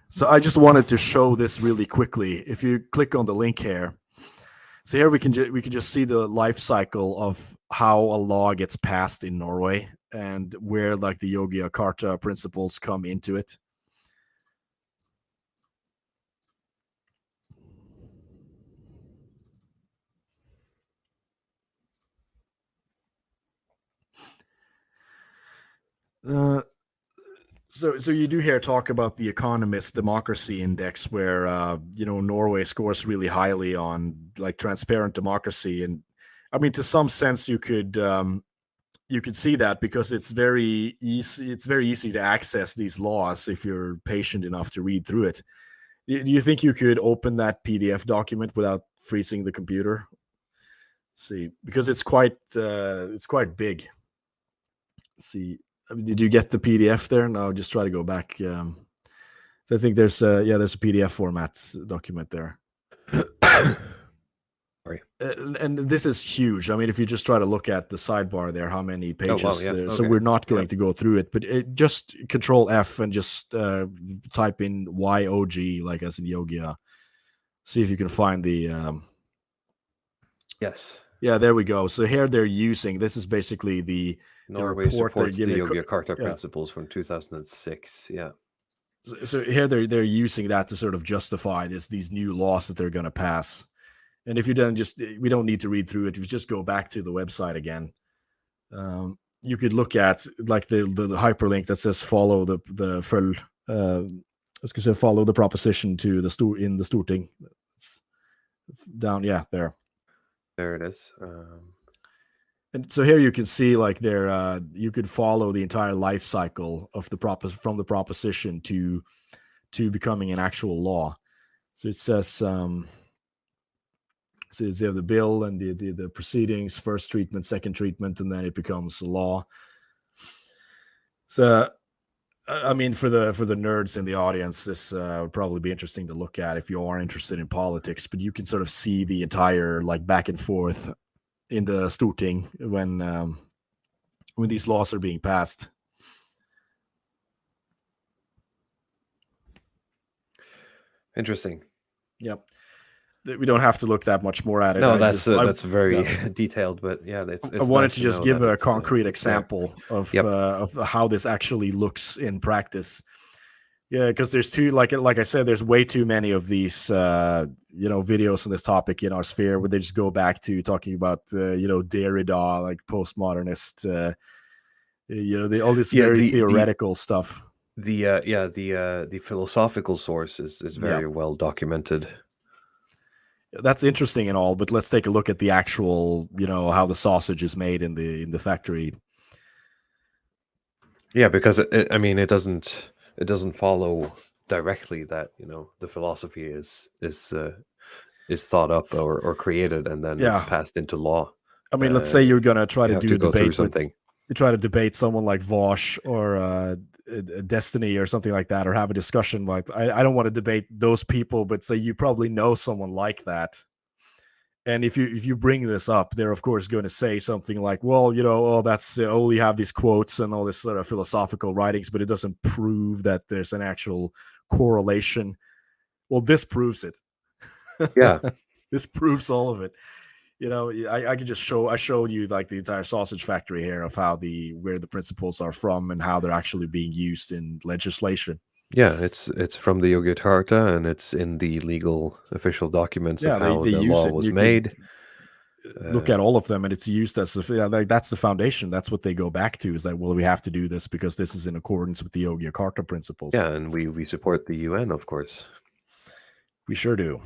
So I just wanted to show this really quickly. If you click on the link here, so here we can just see the life cycle of how a law gets passed in Norway and where like the Yogyakarta principles come into it. So you do hear talk about the Economist Democracy Index, where Norway scores really highly on like transparent democracy, and I mean to some sense you could see that because it's very easy. It's very easy to access these laws if you're patient enough to read through it. Do you think you could open that PDF document without freezing the computer? Let's see, because it's quite big. Let's see. Did you get the PDF there? No, just try to go back. So I think there's a PDF format document there. Sorry. And this is huge. I mean, if you just try to look at the sidebar there, how many pages? Oh, wow, yeah. So Okay. we're not going to go through it, but just Control F and just type in YOG, like as in Yogia. See if you can find the. Yes. Yeah, there we go. So here they're using. This is basically the Norway report they're supports the giving. Yogyakarta principles from 2006. Yeah. So here they're using that to sort of justify these new laws that they're going to pass. And if you don't we don't need to read through it. If you just go back to the website again, you could look at like the hyperlink that says follow follow the proposition to the in the Storting. It's down, yeah, there. There it is. And so here you can see like there you could follow the entire life cycle of from the proposition to becoming an actual law. So it says so you have the bill and the proceedings, first treatment, second treatment, and then it becomes a law. So I mean, for the nerds in the audience, this would probably be interesting to look at if you are interested in politics. But you can sort of see the entire like back and forth in the Storting when these laws are being passed. Interesting. Yep. We don't have to look that much more at it. No, that's very detailed, but yeah, it's I wanted nice to just give a concrete example of how this actually looks in practice. Yeah, because there's like I said, there's way too many of these videos on this topic in our sphere where they just go back to talking about Derrida, like postmodernist, all this very theoretical stuff. The philosophical source is very well documented. That's interesting and all, but let's take a look at the actual, how the sausage is made in the factory. Yeah, because it doesn't follow directly that the philosophy is thought up or created and then it's passed into law. I mean, let's say you're gonna try to do a debate something. You try to debate someone like Vosh or Destiny or something like that, or have a discussion like I don't want to debate those people, but say you probably know someone like that. And if you bring this up, they're of course going to say something like, well, that's you have these quotes and all this sort of philosophical writings, but it doesn't prove that there's an actual correlation. Well, this proves it. Yeah. This proves all of it. I could just I showed you like the entire sausage factory here of where the principles are from and how they're actually being used in legislation. Yeah, it's from the Yogyakarta and it's in the legal official documents of how the law was made. Look at all of them, and it's used as that's the foundation. That's what they go back to. Is that we have to do this because this is in accordance with the Yogyakarta principles. Yeah, and we support the UN, of course. We sure do.